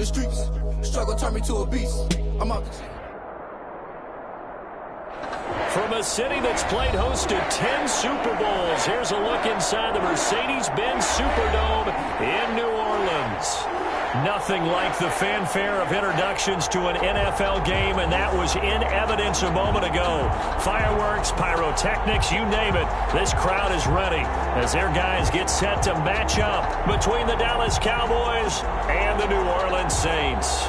the streets. Struggle turned me to a beast. I'm out the From a city that's played host to 10 Super Bowls, here's a look inside the Mercedes-Benz Superdome in New Orleans. Nothing like the fanfare of introductions to an NFL game, and that was in evidence a moment ago. Fireworks, pyrotechnics, you name it. This crowd is ready as their guys get set to match up between the Dallas Cowboys and the New Orleans Saints.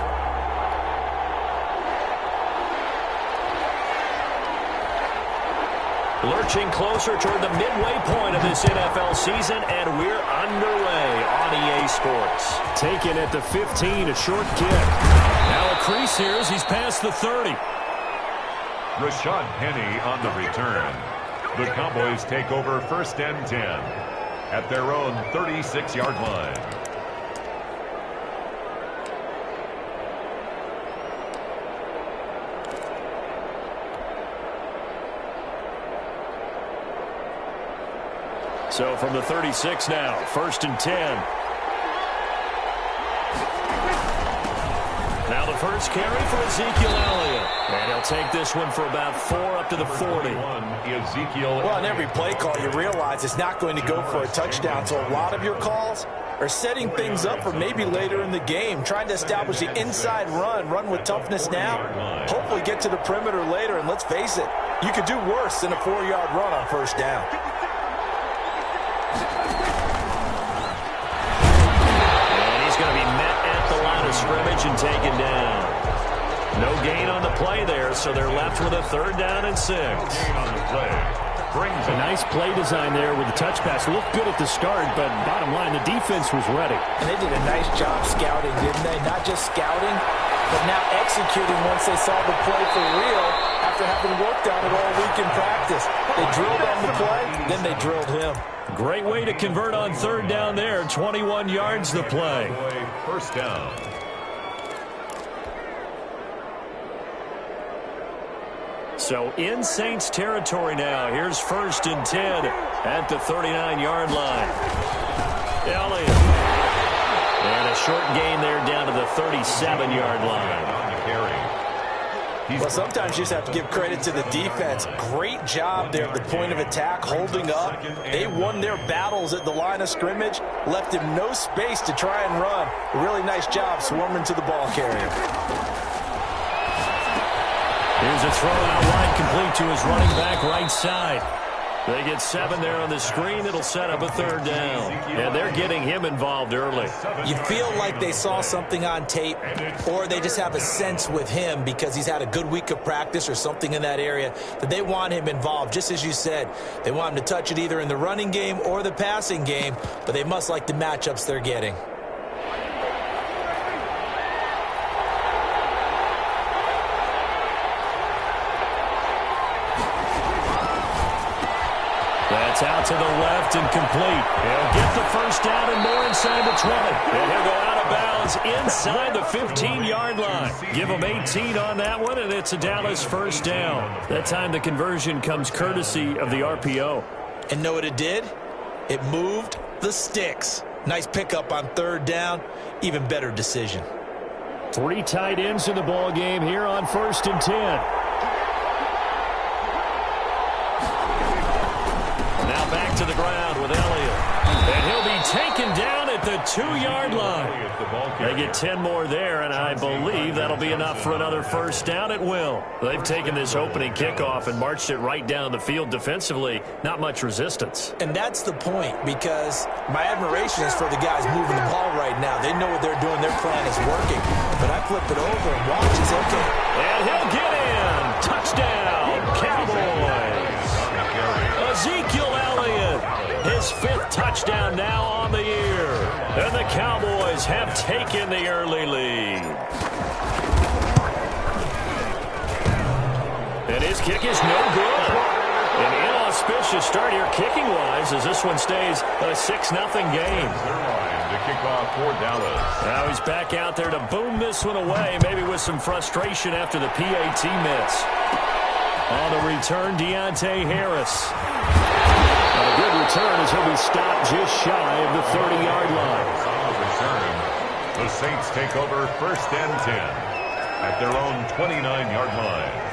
Lurching closer toward the midway point of this NFL season, and we're underway on EA Sports. Taken at the 15, a short kick. Now a crease here as he's past the 30. Rashad Penny on the return. The Cowboys take over 1st and 10 at their own 36-yard line. So from the 36 now, 1st and 10. Now the first carry for Ezekiel Elliott. And he'll take this one for about 4 up to the 40. Well, on every play call, you realize it's not going to go for a touchdown. So a lot of your calls are setting things up for maybe later in the game, trying to establish the inside run with toughness now, hopefully get to the perimeter later. And let's face it, you could do worse than a 4-yard run on 1st down. Scrimmage and taken down. No gain on the play there, so they're left with a 3rd down and 6. Gain on the play. Brings a nice play design there with the touch pass. Looked good at the start, but bottom line, the defense was ready. And they did a nice job scouting, didn't they? Not just scouting, but now executing once they saw the play for real after having worked on it all week in practice. They drilled on the play, then they drilled him. Great way to convert on 3rd down there. 21 yards the play. 1st down. So in Saints territory now. Here's 1st and 10 at the 39-yard line. Elliott. And a short gain there down to the 37-yard line. Well, sometimes you just have to give credit to the defense. Great job there at the point of attack, holding up. They won their battles at the line of scrimmage, left him no space to try and run. A really nice job swarming to the ball carrier. Here's a throw out wide, complete to his running back right side. They get 7 there on the screen. It'll set up a 3rd down. And they're getting him involved early. You feel like they saw something on tape, or they just have a sense with him because he's had a good week of practice or something in that area that they want him involved. Just as you said, they want him to touch it either in the running game or the passing game, but they must like the matchups they're getting. That's out to the left and complete. He'll get the 1st down and more inside the 20. And he'll go out of bounds inside the 15-yard line. Give him 18 on that one, and it's a Dallas 1st down. That time the conversion comes courtesy of the RPO. And know what it did? It moved the sticks. Nice pickup on 3rd down. Even better decision. 3 tight ends in the ball game here on 1st and 10. Back to the ground with Elliott. And he'll be taken down at the 2-yard line. They get 10 more there, and I believe that'll be enough for another 1st down. It will. They've taken this opening kickoff and marched it right down the field defensively. Not much resistance. And that's the point, because my admiration is for the guys moving the ball right now. They know what they're doing. Their plan is working. But I flip it over and watch. It's okay. And he'll get in. Touchdown, Cowboys. Ezekiel Elliott, his 5th touchdown now on the year. And the Cowboys have taken the early lead. And his kick is no good. An inauspicious start here kicking-wise as this one stays a 6-0 game. To kick off for Dallas. Now he's back out there to boom this one away, maybe with some frustration after the PAT miss. On the return, Deontay Harris. And a good return as he'll be stopped just shy of the 30-yard line. On the return, the The Saints take over 1st and 10 at their own 29-yard line.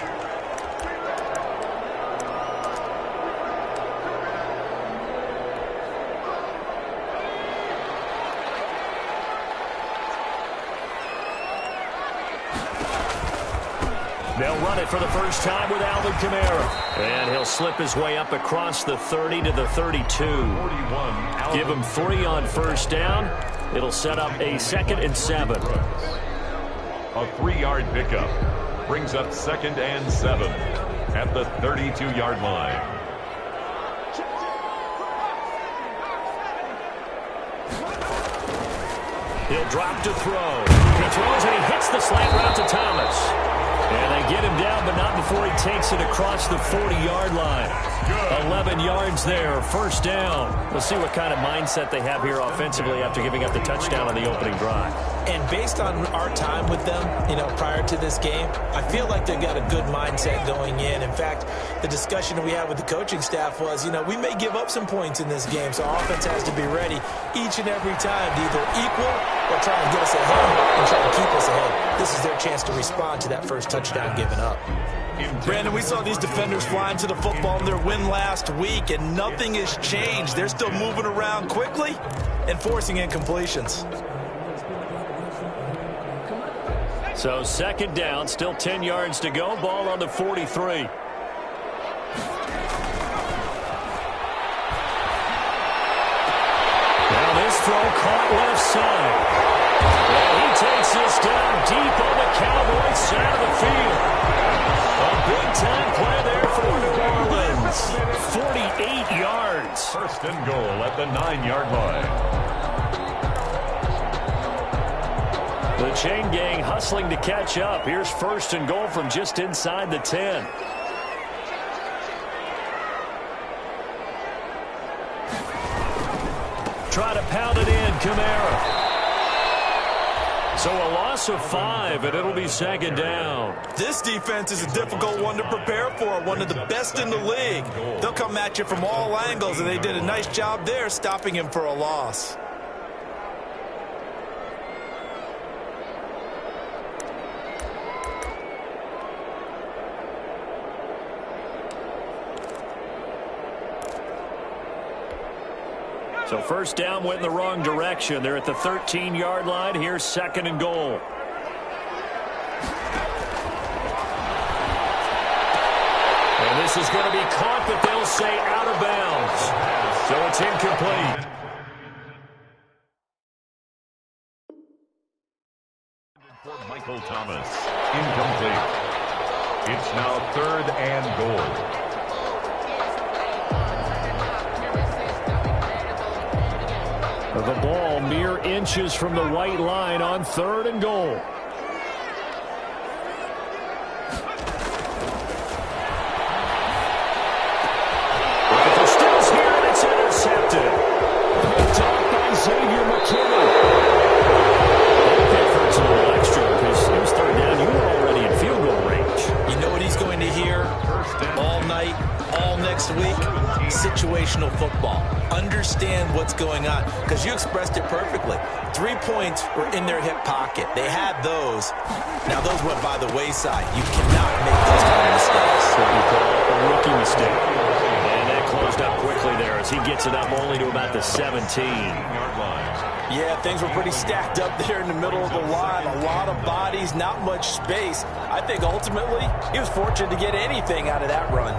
They'll run it for the first time with Alvin Kamara. And he'll slip his way up across the 30 to the 32. 41. Give him 3 on 1st down. It'll set up a 2nd and 7. A 3-yard pickup brings up 2nd and 7 at the 32-yard line. He'll drop to throw. He throws and he hits the slant route to Thomas. And they get him down, but not before he takes it across the 40-yard line. 11 yards there, 1st down. We'll see what kind of mindset they have here offensively after giving up the touchdown on the opening drive. And based on our time with them, prior to this game, I feel like they've got a good mindset going in. In fact, the discussion that we had with the coaching staff was, we may give up some points in this game, so our offense has to be ready each and every time to either equal or try and get us ahead and try to keep us ahead. This is their chance to respond to that first touchdown given up. Brandon, we saw these defenders flying to the football in their win last week, and nothing has changed. They're still moving around quickly and forcing incompletions. So 2nd down, still 10 yards to go. Ball on the 43. Now this throw caught left side. And he takes this down deep on the Cowboys side of the field. A big-time play there for New Orleans. 48 yards. 1st and goal at the 9-yard line. The chain gang hustling to catch up. Here's 1st and goal from just inside the 10. Try to pound it in, Kamara. So a loss of 5, and it'll be 2nd down. This defense is a difficult one to prepare for, one of the best in the league. They'll come at you from all angles, and they did a nice job there stopping him for a loss. So 1st down went in the wrong direction. They're at the 13-yard line. Here's 2nd and goal. And this is going to be caught, but they'll say out of bounds. So it's incomplete. For Michael Thomas, incomplete. It's now 3rd and goal. The ball mere inches from the white line on 3rd and goal. The steals here, and it's intercepted. Picked by Xavier McKinney. That hurts a little extra because it was 3rd down. You were already in field goal range. You know what he's going to hear all night, all next week? Situational football. Understand what's going on, because you expressed it perfectly. 3 points were in their hip pocket. They had those. Now those went by the wayside. You cannot make those kind of mistakes. What you call a rookie mistake. And that closed up quickly there as he gets it up only to about the 17-yard line. Yeah, things were pretty stacked up there in the middle of the line. A lot of bodies, not much space. I think ultimately he was fortunate to get anything out of that run.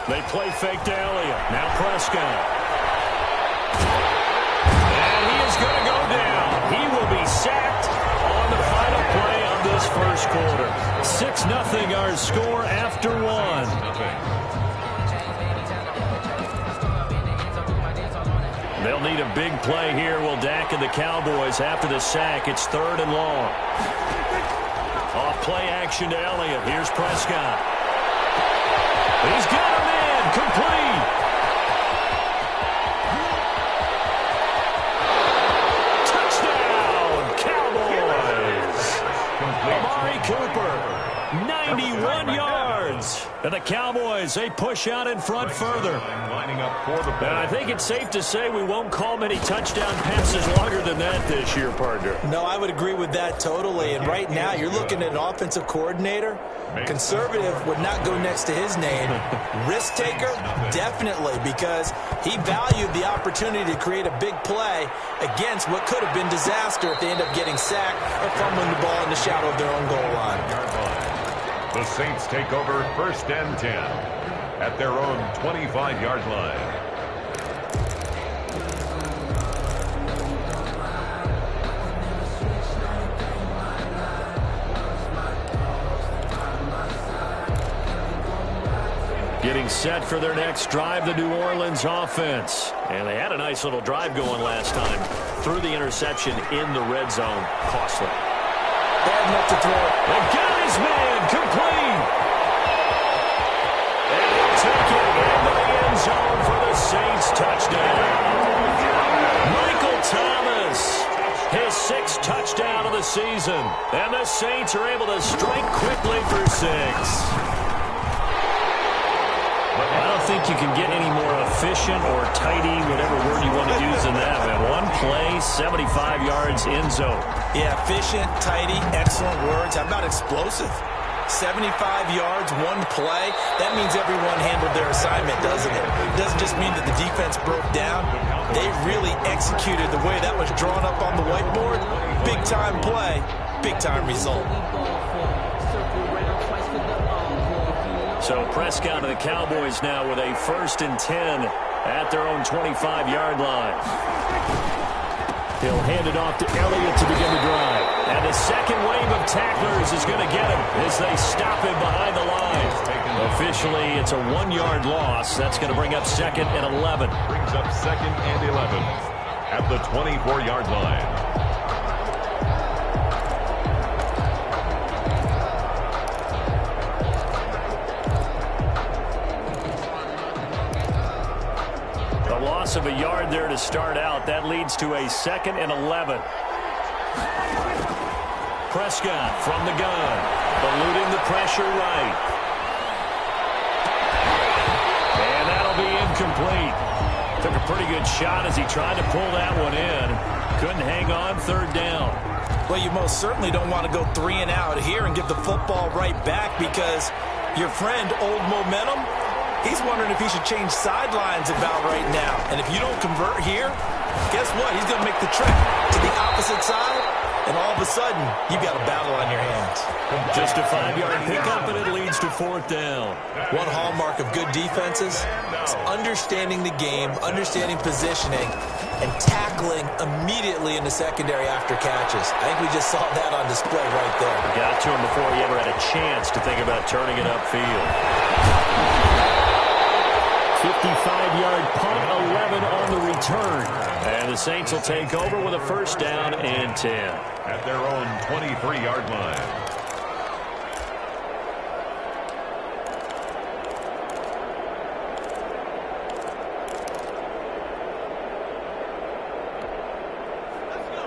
They play fake to Elliott. Now Prescott. And he is going to go down. He will be sacked on the final play of this first quarter. 6-0 our score after 1. They'll need a big play here, will Dak and the Cowboys after the sack. It's 3rd and long. Off play action to Elliott. Here's Prescott. He's got him in. Complete. Touchdown, Cowboys. Amari Cooper, 91 yards. And the Cowboys Cowboys, they push out in front further. Lining up for the And I think it's safe to say we won't call many touchdown passes longer than that this year, partner. No, I would agree with that totally. And right now, you're looking at an offensive coordinator. Conservative would not go next to his name. Risk taker, definitely, because he valued the opportunity to create a big play against what could have been disaster if they end up getting sacked or fumbling the ball in the shadow of their own goal line. The Saints take over 1st and 10 at their own 25-yard line. Getting set for their next drive, the New Orleans offense. And they had a nice little drive going last time. Threw the interception in the red zone. Costly. Bad enough to throw. And got his man complete. And he'll take it into the end zone for the Saints touchdown. Michael Thomas, his 6th touchdown of the season. And the Saints are able to strike quickly for 6. I don't think you can get any more efficient or tidy, whatever word you want to use in that. Man, one play, 75 yards in zone. Yeah, efficient, tidy, excellent words. How about explosive? 75 yards, one play. That means everyone handled their assignment, doesn't it? It doesn't just mean that the defense broke down. They really executed the way that was drawn up on the whiteboard. Big-time play, big-time result. So Prescott of the Cowboys now with a 1st and 10 at their own 25-yard line. He'll hand it off to Elliott to begin the drive. And the second wave of tacklers is going to get him as they stop him behind the line. Officially, it's a 1-yard loss. That's going to bring up 2nd and 11. Brings up 2nd and 11 at the 24-yard line. Of a yard there to start out. That leads to a 2nd and 11. Prescott from the gun, eluding the pressure right. And that'll be incomplete. Took a pretty good shot as he tried to pull that one in. Couldn't hang on 3rd down. Well, you most certainly don't want to go 3 and out here and give the football right back because your friend, Old Momentum, he's wondering if he should change sidelines about right now. And if you don't convert here, guess what? He's going to make the trip to the opposite side, and all of a sudden, you've got a battle on your hands. Just a 5-yard pickup, and it leads to 4th down. One hallmark of good defenses is understanding the game, understanding positioning, and tackling immediately in the secondary after catches. I think we just saw that on display right there. Got to him before he ever had a chance to think about turning it upfield. 55-yard punt, 11 on the return. And the Saints will take over with a 1st down and 10. At their own 23-yard line.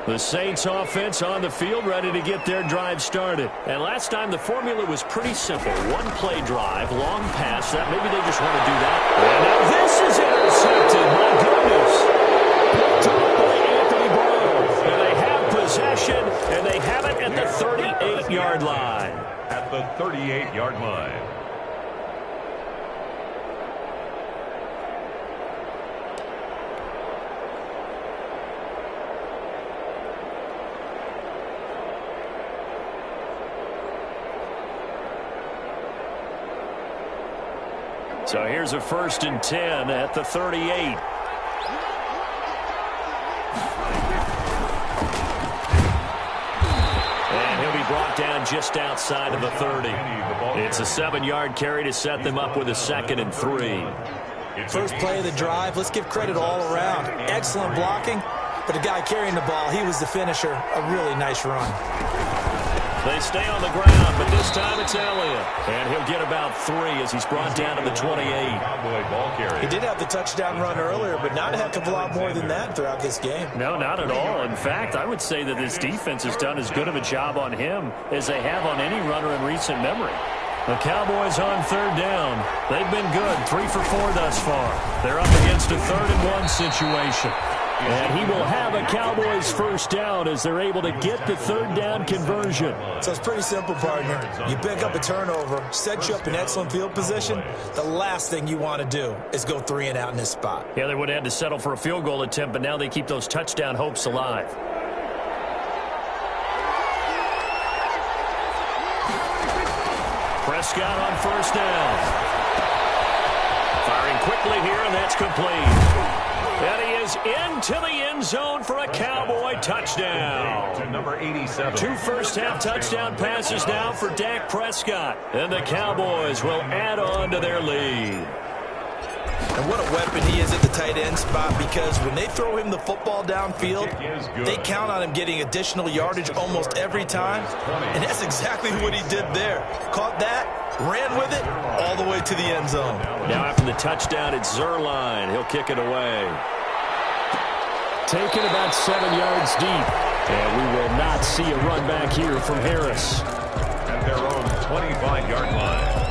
The Saints offense on the field, ready to get their drive started. And last time the formula was pretty simple. One play drive, long pass. That maybe they just want to do that. And now this is intercepted. My goodness. Dropped by Anthony Brown. And they have possession, and they have it at the 38-yard line. At the 38-yard line. So here's a 1st and 10 at the 38. And he'll be brought down just outside of the 30. It's a 7-yard carry to set them up with a 2nd and 3. First play of the drive, let's give credit all around. Excellent blocking, but the guy carrying the ball, he was the finisher. A really nice run. They stay on the ground, but this time it's Elliott. And he'll get about 3 as he's brought down to the 28. He did have the touchdown run earlier, but not a heck of a lot more than that throughout this game. No, not at all. In fact, I would say that this defense has done as good of a job on him as they have on any runner in recent memory. The Cowboys on third down. They've been good, 3 for 4 thus far. They're up against a 3rd-and-1 situation. And he will have a Cowboys first down as they're able to get the 3rd down conversion. So it's pretty simple, partner. You pick up a turnover, set you up in excellent field position. The last thing you want to do is go 3 and out in this spot. Yeah, they would have had to settle for a field goal attempt, but now they keep those touchdown hopes alive. Prescott on first down. Firing quickly here, and that's complete. And he is into the end zone for a Cowboy touchdown. To number 87. 2 first-half touchdown passes now for Dak Prescott. And the Cowboys will add on to their lead. And what a weapon he is at the tight end spot, because when they throw him the football downfield, they count on him getting additional yardage almost every time. And that's exactly what he did there. Caught that, ran with it, all the way to the end zone. Now after the touchdown, it's Zerline. He'll kick it away. Taken about 7 yards deep. And we will not see a run back here from Harris. At their own 25-yard line.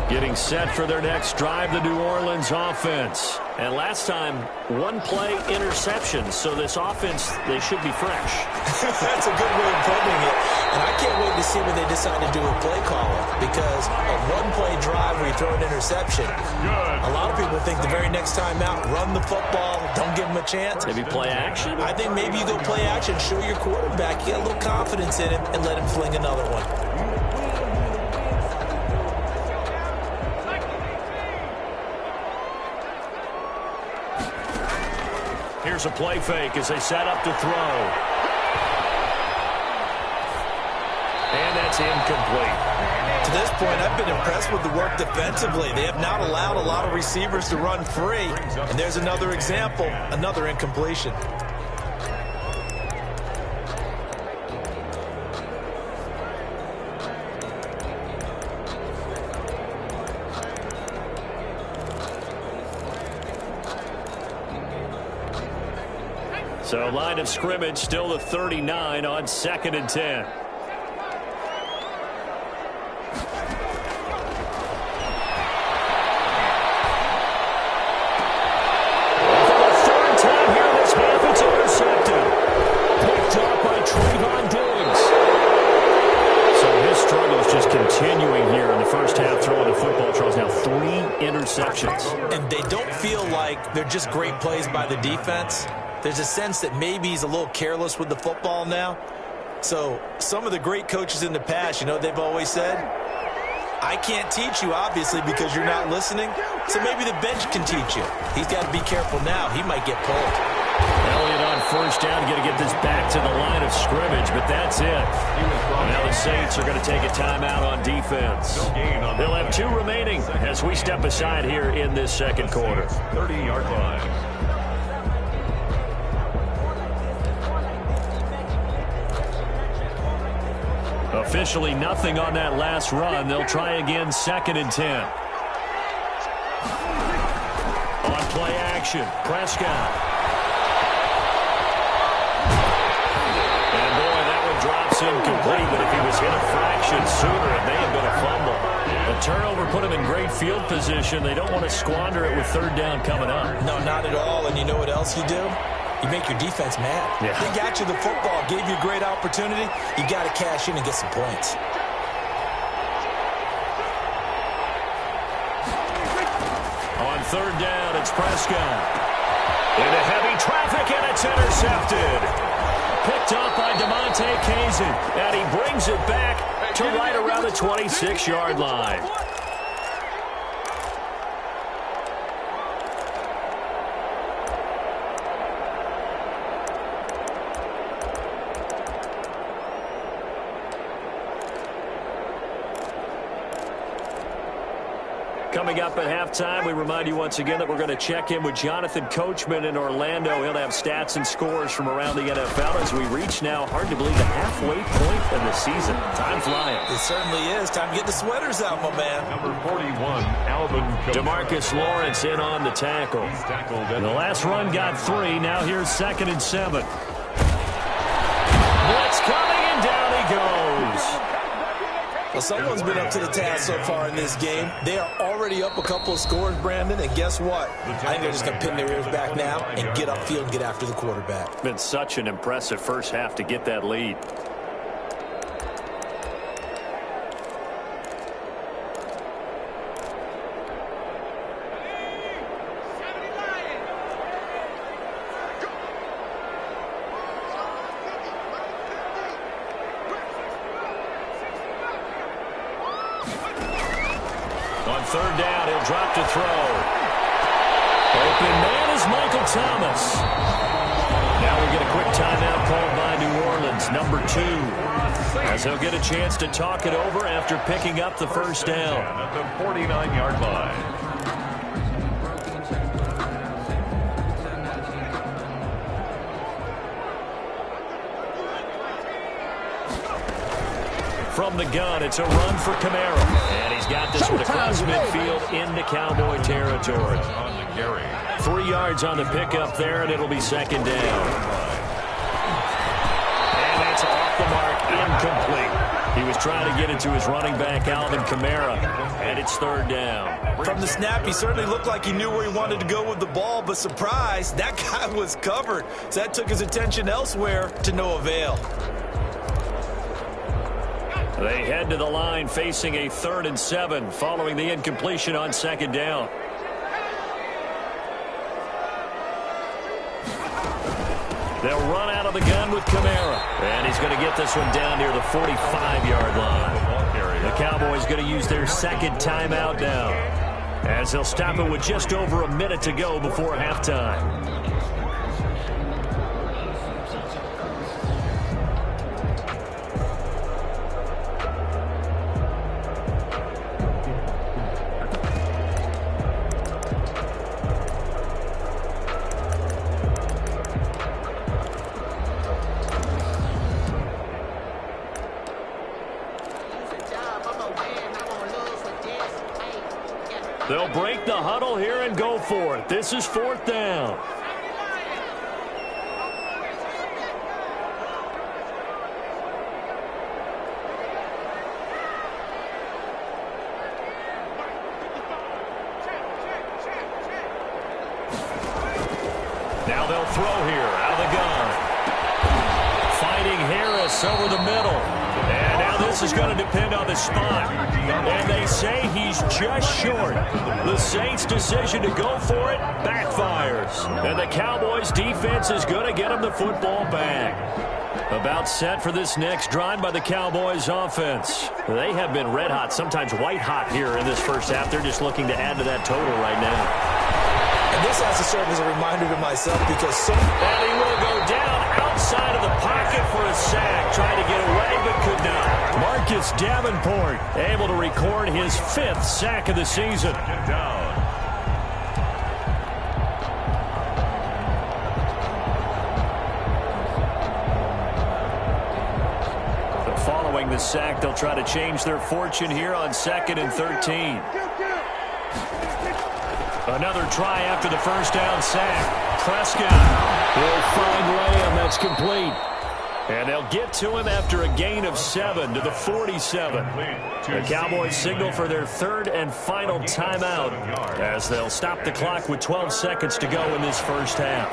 Getting set for their next drive, the New Orleans offense. And last time, 1-play interception. So this offense, they should be fresh. That's a good way of putting it. And I can't wait to see when they decide to do a play caller, because a 1-play drive where you throw an interception, a lot of people think the very next time out, run the football, don't give them a chance. Maybe play action? I think maybe you go play action, show your quarterback, get a little confidence in him, and let him fling another one. Here's a play fake as they set up to throw. And that's incomplete. To this point, I've been impressed with the work defensively. They have not allowed a lot of receivers to run free. And there's another example, another incompletion. So line of scrimmage still the 39 on 2nd and 10. And they don't feel like they're just great plays by the defense. There's a sense that maybe he's a little careless with the football now. So some of the great coaches in the past, you know, they've always said, I can't teach you, obviously, because you're not listening. So maybe the bench can teach you. He's got to be careful now. He might get pulled. Elliott on first down, going to get this back to the line of scrimmage, but that's it. Now the Saints are going to take a timeout on defense. They'll have 2 remaining as we step aside here in this second quarter. 30-yard line. Officially nothing on that last run. They'll try again 2nd and 10. On play action, Prescott. And boy, that one drops incomplete, but if he was hit a fraction sooner, it may have been a fumble. The turnover put him in great field position. They don't want to squander it with 3rd down coming up. No, not at all. And you know what else you do? You make your defense mad. Yeah. They got you the football, gave you a great opportunity. You got to cash in and get some points. On 3rd down, it's Prescott. Into heavy traffic, and it's intercepted. Picked up by DeMonte Kazin, and he brings it back to right around the 26-yard line. Coming up at halftime, we remind you once again that we're going to check in with Jonathan Coachman in Orlando. He'll have stats and scores from around the NFL as we reach now, hard to believe, the halfway point of the season. Time flying. It certainly is. Time to get the sweaters out, my man. Number 41, Alvin Kamara. DeMarcus Lawrence in on the tackle. He's tackled at The last run got 3. Now here's 2nd and 7. Blitz coming, and down he goes. Well, someone's been up to the task so far in this game. They are already up a couple of scores, Brandon, and guess what? I think they're just going to pin their ears back now and get upfield and get after the quarterback. Been such an impressive first half to get that lead. On 3rd down, he'll drop to throw. Open man is Michael Thomas. Now we get a quick timeout called by New Orleans, number 2. As he'll get a chance to talk it over after picking up the first down. At the 49-yard line. From the gun, it's a run for Kamara. And he's got this one across midfield into Cowboy territory. On the carry. 3 yards on the pickup there, and it'll be 2nd down. And that's off the mark, incomplete. He was trying to get it to his running back, Alvin Kamara, and it's 3rd down. From the snap, he certainly looked like he knew where he wanted to go with the ball, but surprise, that guy was covered. So that took his attention elsewhere to no avail. They head to the line facing a 3rd and 7 following the incompletion on 2nd down. They'll run out of the gun with Kamara. And he's going to get this one down near the 45-yard line. The Cowboys going to use their 2nd timeout now, as they'll stop it with just over a minute to go before halftime. They'll break the huddle here and go for it. This is 4th down. Now they'll throw here out of the gun. Fighting Harris over the middle. And now this is going to depend on the spot. And they say he's just short. The Saints' decision to go for it backfires. And the Cowboys' defense is going to get him the football back. About set for this next drive by the Cowboys' offense. They have been red hot, sometimes white hot here in this first half. They're just looking to add to that total right now. And this has to serve as a reminder to myself because And he will go down outside of the pocket for a sack. Trying to get away, but could not. Marcus Davenport able to record his 5th sack of the season. Down. Following the sack, they'll try to change their fortune here on 2nd and 13. Another try after the first down sack. Prescott will find Lamb. That's complete. And they'll get to him after a gain of 7 to the 47. The Cowboys signal for their 3rd and final timeout as they'll stop the clock with 12 seconds to go in this first half.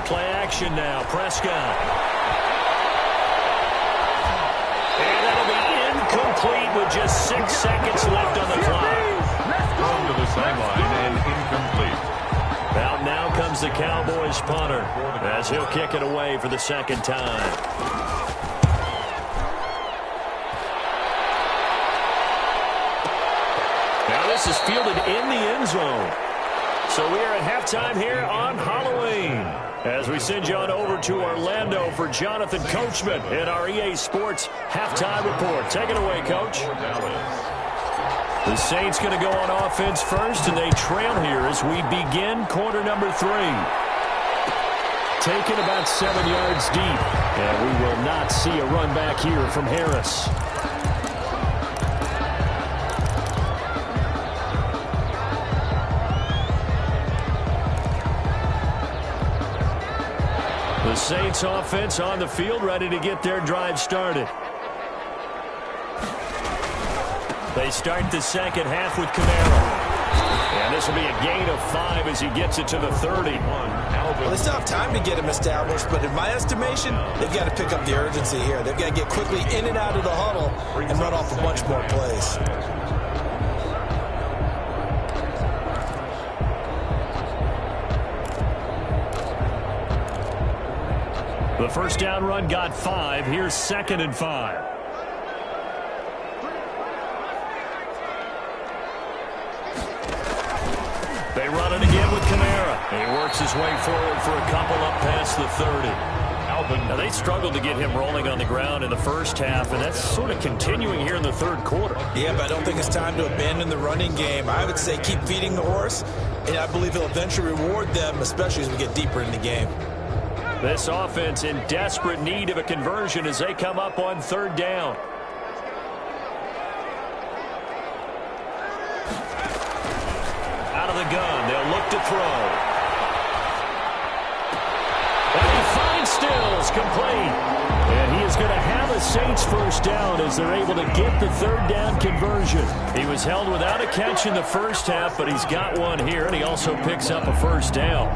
Play action now. Prescott. And that'll be incomplete with just 6 seconds left on the clock. Thrown to the sideline and incomplete. Out now comes the Cowboys punter as he'll kick it away for the 2nd time. Now this is fielded in the end zone. So we are at halftime here on Halloween. As we send you on over to Orlando for Jonathan Coachman in our EA Sports Halftime Report. Take it away, Coach. The Saints going to go on offense first, and they trail here as we begin quarter number 3. Taken about 7 yards deep, and we will not see a run back here from Harris. The Saints offense on the field, ready to get their drive started. They start the second half with Camaro. And this will be a gain of 5 as he gets it to the 30. Well, they still have time to get him established, but in my estimation, they've got to pick up the urgency here. They've got to get quickly in and out of the huddle and run off a bunch more plays. The first down run got 5. Here's 2nd and 5. They run it again with Kamara. And he works his way forward for a couple up past the 30. Now, they struggled to get him rolling on the ground in the first half, and that's sort of continuing here in the third quarter. Yeah, but I don't think it's time to abandon the running game. I would say keep feeding the horse, and I believe he'll eventually reward them, especially as we get deeper in the game. This offense in desperate need of a conversion as they come up on 3rd down. Out of the gun, they'll look to throw. And he finds Stills, complete. And he is going to have a Saints first down as they're able to get the 3rd down conversion. He was held without a catch in the first half, but he's got one here, and he also picks up a first down.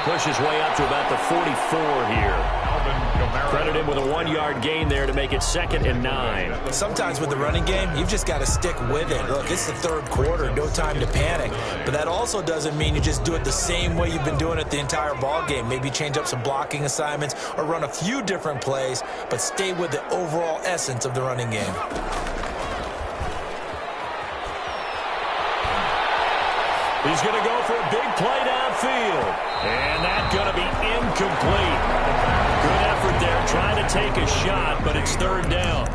Push his way up to about the 44 here. Credit him with a 1-yard gain there to make it 2nd and 9. Sometimes with the running game, you've just got to stick with it. Look, it's the third quarter, no time to panic. But that also doesn't mean you just do it the same way you've been doing it the entire ball game. Maybe change up some blocking assignments or run a few different plays, but stay with the overall essence of the running game. He's going to go for a big play downfield. And that's going to be incomplete. Good effort there trying to take a shot, but it's 3rd down.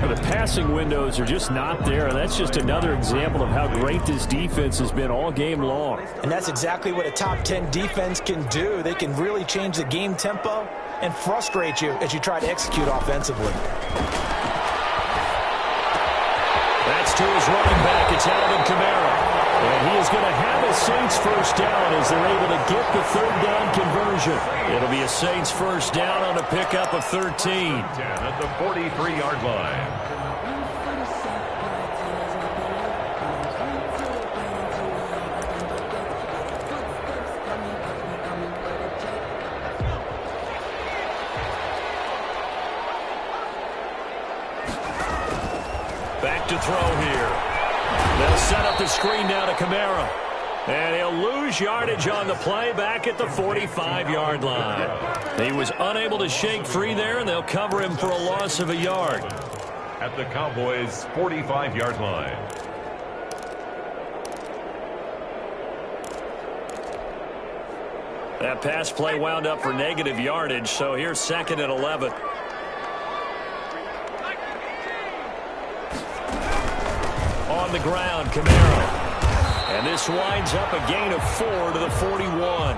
The passing windows are just not there. That's just another example of how great this defense has been all game long. And that's exactly what a top 10 defense can do. They can really change the game tempo and frustrate you as you try to execute offensively. That's to his running back. It's Alvin Kamara. And he is going to have a Saints first down as they're able to get the 3rd down conversion. It'll be a Saints first down on a pickup of 13. 10 at the 43-yard line. Back to throw here. They'll set up the screen now to Kamara. And he'll lose yardage on the play back at the 45-yard line. He was unable to shake free there, and they'll cover him for a loss of a yard. At the Cowboys' 45-yard line. That pass play wound up for negative yardage, so here's 2nd and 11. On the ground, Camaro. And this winds up a gain of 4 to the 41. Well,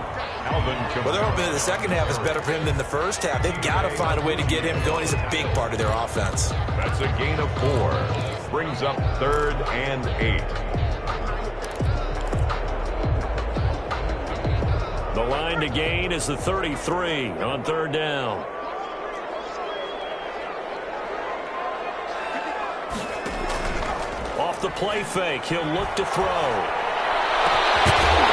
they're hoping that the second half is better for him than the first half. They've got to find a way to get him going. He's a big part of their offense. That's a gain of 4. Brings up 3rd and 8. The line to gain is the 33 on 3rd down. Off the play fake, he'll look to throw.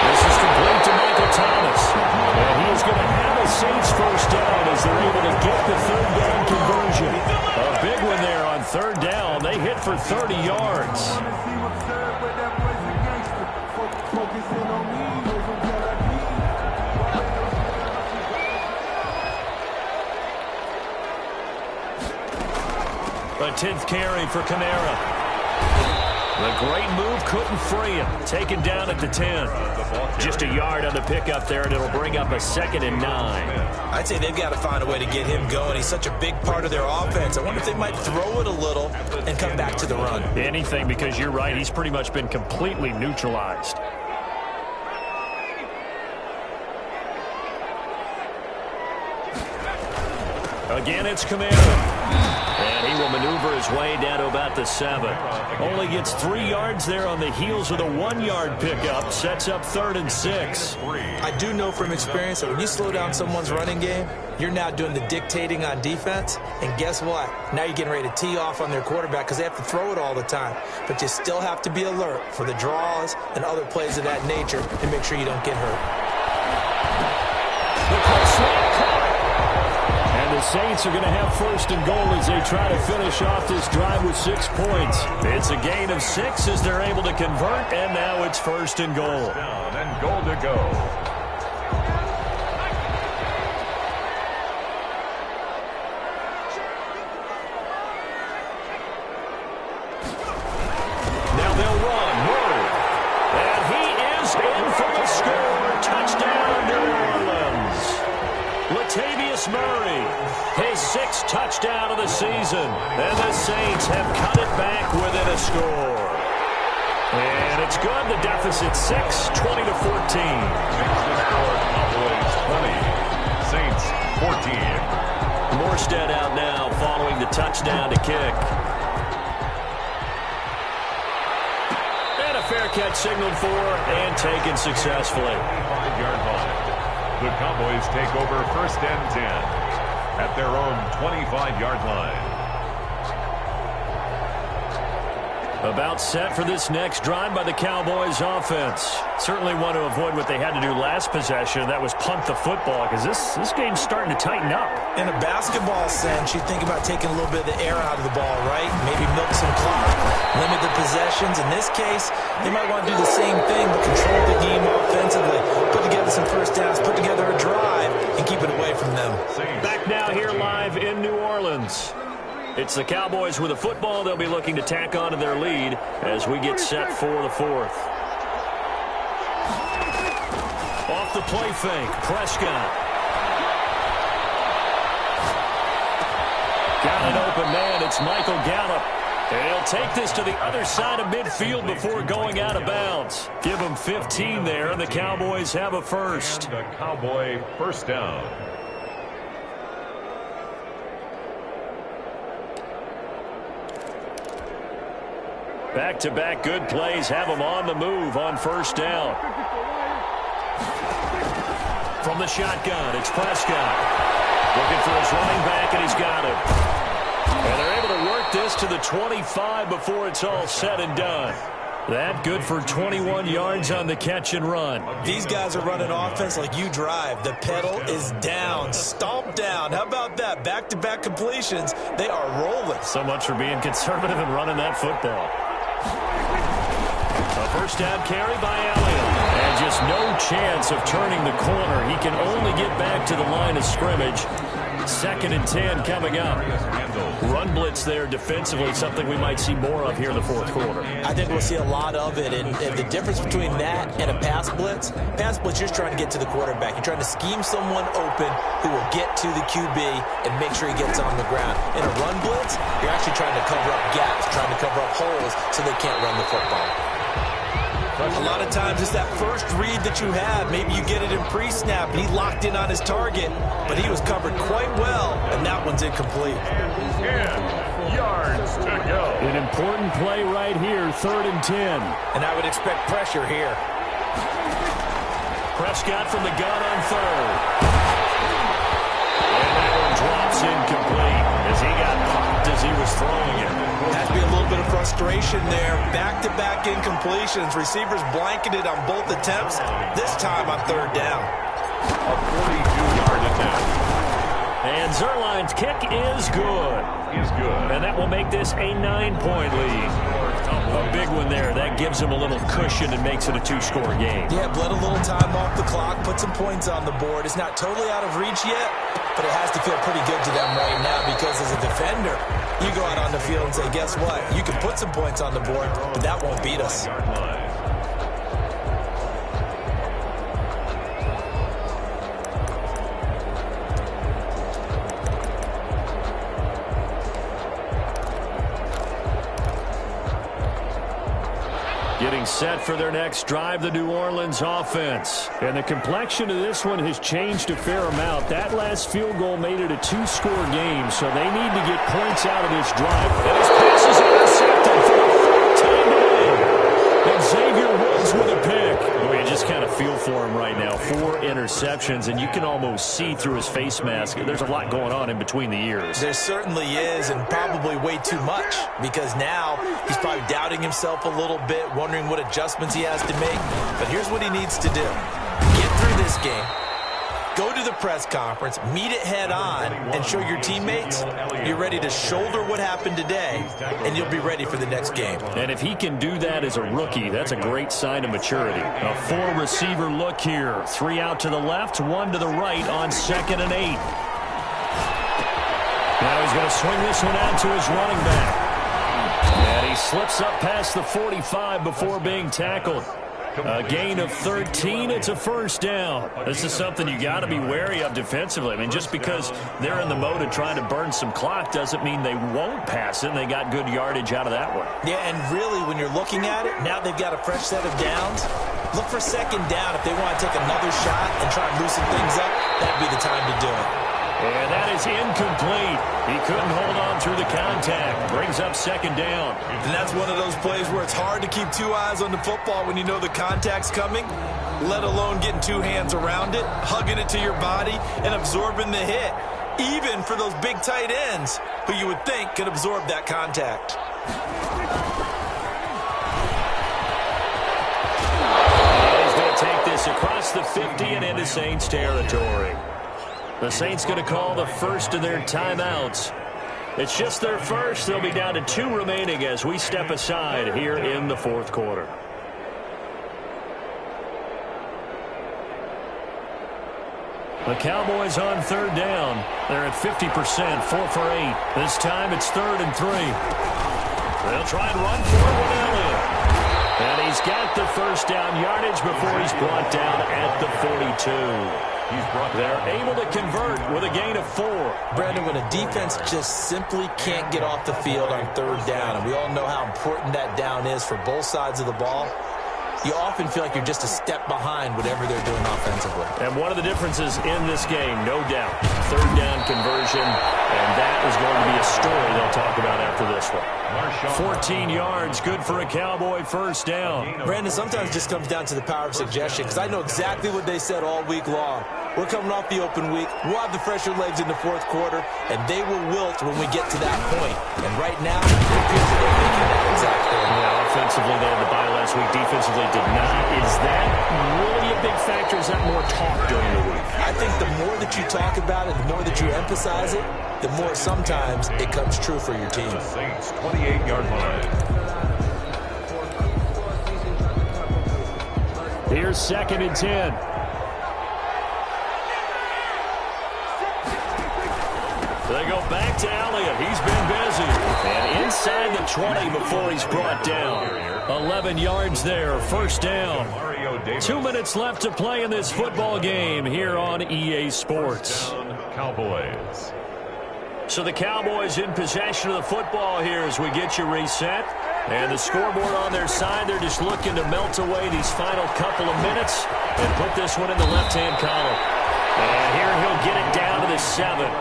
This is complete to Michael Thomas. And he is going to have a Saints first down as they're able to get the 3rd down conversion. A big one there on 3rd down. They hit for 30 yards. A 10th carry for Kamara. The great move couldn't free him. Taken down at the 10. Just a yard on the pickup there, and it'll bring up a 2nd and 9. I'd say they've got to find a way to get him going. He's such a big part of their offense. I wonder if they might throw it a little and come back to the run. Anything, because you're right. He's pretty much been completely neutralized. Again, it's Kamara. And he will maneuver his way down to about the 7. Only gets 3 yards there on the heels of the 1-yard pickup. Sets up 3rd and 6. I do know from experience that when you slow down someone's running game, you're now doing the dictating on defense. And guess what? Now you're getting ready to tee off on their quarterback because they have to throw it all the time. But you still have to be alert for the draws and other plays of that nature and make sure you don't get hurt. The quick slant caught. And the Saints are going to have 1st and goal as they try to finish off this drive with 6 points. It's a gain of 6 as they're able to convert, and now it's 1st and goal. Down and goal to go. Now they'll run. Murray. And he is in for the score. Touchdown, New Orleans. Latavius Murray, his 6th touchdown of the season. And the Saints have cut it back within a score. And it's good. The deficit 6, 20 to 14. Cowboys 20. Saints 14. Morstead out now following the touchdown to kick. And a fair catch signaled for and taken successfully. 5-yard line. The Cowboys take over 1st and 10 at their own 25-yard line. About set for this next drive by the Cowboys offense. Certainly want to avoid what they had to do last possession. That was punt the football because this game's starting to tighten up. In a basketball sense, you think about taking a little bit of the air out of the ball, right? Maybe milk some clock, limit the possessions. In this case, they might want to do the same thing, but control the game offensively. Put together some 1st downs, put together a drive, and keep it away from them. Back now here live in New Orleans. It's the Cowboys with a football. They'll be looking to tack on to their lead as we get set for the 4th. Off the play fake, Prescott. Got an open man. It's Michael Gallup. And he'll take this to the other side of midfield before going out of bounds. Give him 15 there, and the Cowboys have a 1st. And the Cowboy 1st down. Back-to-back good plays have them on the move on 1st down. From the shotgun, it's Prescott. Looking for his running back, and he's got him. And they're able to work this to the 25 before it's all said and done. That good for 21 yards on the catch and run. These guys are running offense like you drive. The pedal is down, stomp down. How about that? Back-to-back completions. They are rolling. So much for being conservative and running that football. A 1st down carry by Elliott. And just no chance of turning the corner. He can only get back to the line of scrimmage. 2nd and 10 coming up. Run blitz there defensively, something we might see more of here in the 4th quarter. I think we'll see a lot of it. And the difference between that and a pass blitz, you're just trying to get to the quarterback. You're trying to scheme someone open who will get to the QB and make sure he gets on the ground. In a run blitz, you're actually trying to cover up gaps, trying to cover up holes so they can't run the football. A lot of times it's that first read that you have. Maybe you get it in pre-snap, and he locked in on his target, but he was covered quite well, and that one's incomplete. 10 yards to go. An important play right here, 3rd and 10. And I would expect pressure here. Prescott from the gun on 3rd. And that one drops incomplete as he got popped as he was throwing it. Has to be a little bit of frustration there. Back-to-back incompletions. Receivers blanketed on both attempts. This time on 3rd down. A 42-yard attempt. And Zerline's kick is good. And that will make this a 9-point lead. A big one there. That gives him a little cushion and makes it a 2-score game. Yeah, bled a little time off the clock, put some points on the board. It's not totally out of reach yet, but it has to feel pretty good to them right now because as a defender, You go out on the field and say, guess what? You can put some points on the board, but that won't beat us. Getting set for their next drive, the New Orleans offense. And the complexion of this one has changed a fair amount. That last field goal made it a two-score game, so they need to get points out of this drive. And his pass is intercepted for the third time today. And Xavier Woods with a pick. Boy, you just kind of feel for him right now. 4 interceptions, and you can almost see through his face mask. There's a lot going on in between the ears. There certainly is, and probably way too much, because now he's probably doubting himself a little bit, wondering what adjustments he has to make. But here's what he needs to do. Get through this game, go to the press conference, meet it head on, and show your teammates you're ready to shoulder what happened today, and you'll be ready for the next game. And if he can do that as a rookie, that's a great sign of maturity. A 4-receiver look here. 3 out to the left, 1 to the right on 2nd and 8. Now he's going to swing this one out to his running back. And he slips up past the 45 before being tackled. A gain of 13. It's a first down. This is something you got to be wary of defensively. I mean, just because they're in the mode of trying to burn some clock doesn't mean they won't pass it. And they got good yardage out of that one. Yeah, and really, when you're looking at it, now they've got a fresh set of downs. Look for 2nd down. If they want to take another shot and try and loosen things up, that'd be the time to do it. And that is incomplete. He couldn't hold on through the contact. Brings up 2nd down. And that's one of those plays where it's hard to keep 2 eyes on the football when you know the contact's coming, let alone getting 2 hands around it, hugging it to your body, and absorbing the hit, even for those big tight ends who you would think could absorb that contact. He's going to take this across the 50 and into Saints territory. The Saints going to call the first of their timeouts. It's just their first. They'll be down to 2 remaining as we step aside here in the 4th quarter. The Cowboys on 3rd down. They're at 50%, 4 for 8. This time it's 3rd and 3. They'll try and run for it with Elliott. And he's got the first down yardage before he's brought down at the 42. They're able to convert with a gain of 4. Brandon, when a defense just simply can't get off the field on 3rd down, and we all know how important that down is for both sides of the ball, you often feel like you're just a step behind whatever they're doing offensively. And one of the differences in this game, no doubt, 3rd down conversion, and that is going to be a story they'll talk about after this one. 14 yards, good for a Cowboy first down. Brandon, sometimes it just comes down to the power of suggestion, because I know exactly what they said all week long. We're coming off the open week. We'll have the fresher legs in the 4th quarter, and they will wilt when we get to that point. And right now, it appears that they're making that exact thing. Yeah, offensively, they had the bye last week. Defensively, did not. Is that really a big factor? Is that more talk during the week? I think the more that you talk about it, the more that you emphasize it, the more sometimes it comes true for your team. Saints 28-yard line. Here's 2nd and 10. They go back to Elliott. He's been busy. And inside the 20 before he's brought down. 11 yards there, first down. 2 minutes left to play in this football game here on EA Sports. Cowboys. So the Cowboys in possession of the football here as we get you reset. And the scoreboard on their side, they're just looking to melt away these final couple of minutes and put this one in the left-hand column. And here he'll get it down to the 7.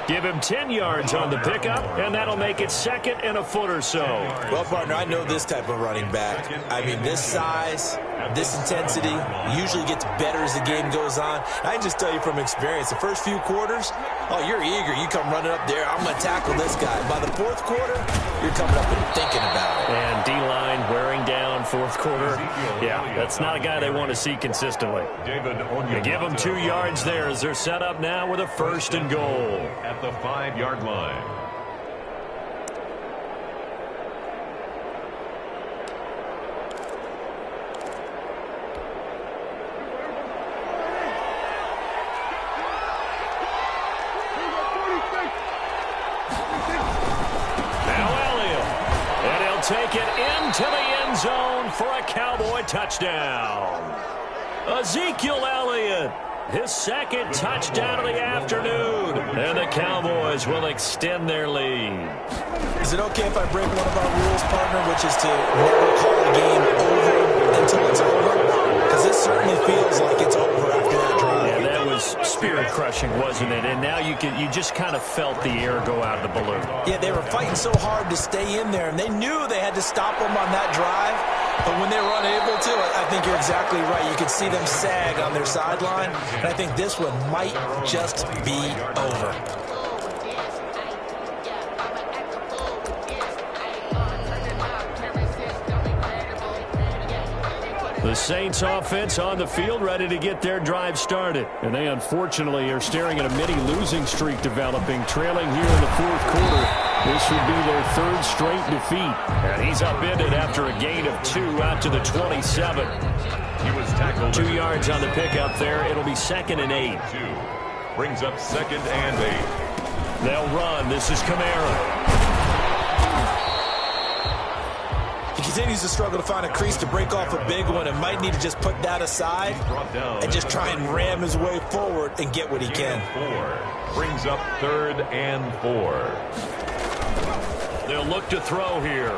Give him 10 yards on the pickup, and that'll make it 2nd and a foot or so. Well, partner, I know this type of running back. I mean, this size, this intensity usually gets better as the game goes on. I can just tell you from experience, the first few quarters, oh, you're eager. You come running up there, I'm going to tackle this guy. By the 4th quarter, you're coming up and thinking about it. And D-line wearing down 4th quarter. Yeah, that's not a guy they want to see consistently. They give him 2 yards there as they're set up now with a 1st and goal. At the 5-yard line. end zone for a Cowboy touchdown. Ezekiel Elliott, his second touchdown of the afternoon. And the Cowboys will extend their lead. Is it okay if I break one of our rules, partner, which is to never call a game over until it's over? Because this certainly feels like it's over after that drive. Yeah, that was spirit-crushing, wasn't it? And now you just kind of felt the air go out of the balloon. Yeah, they were fighting so hard to stay in there, and they knew they had to stop them on that drive. But when they were unable to, I think you're exactly right. You could see them sag on their sideline, and I think this one might just be over. The Saints offense on the field, ready to get their drive started. And they unfortunately are staring at a mini losing streak developing, trailing here in the fourth quarter. This would be their third straight defeat. And he's upended after a gain of 2 out to the 27. He was tackled 2 yards on the pickup there. It'll be 2nd and 8. 2. Brings up 2nd and 8. They'll run. This is Kamara. He continues to struggle to find a crease to break off a big one and might need to just put that aside and just try and ram his way forward and get what he can. 4. Brings up 3rd and 4. They'll look to throw here.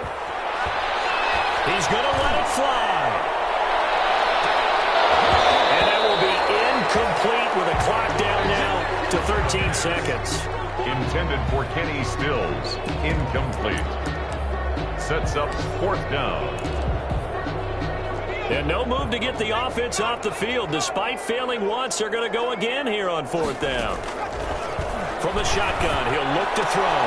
He's going to let it fly. And that will be incomplete with a clock down now to 13 seconds. Intended for Kenny Stills. Incomplete. Sets up 4th down. And no move to get the offense off the field. Despite failing once, they're going to go again here on 4th down. From the shotgun, he'll look to throw.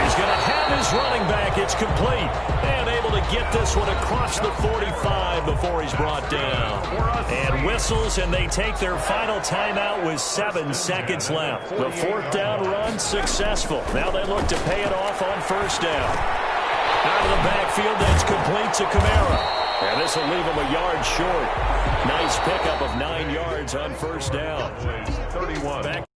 He's going to have his running back. It's complete. And able to get this one across the 45 before he's brought down. And whistles, and they take their final timeout with 7 seconds left. The 4th down run successful. Now they look to pay it off on 1st down. Out of the backfield, that's complete to Kamara. And this will leave him a yard short. Nice pickup of 9 yards on 1st down. 31. Back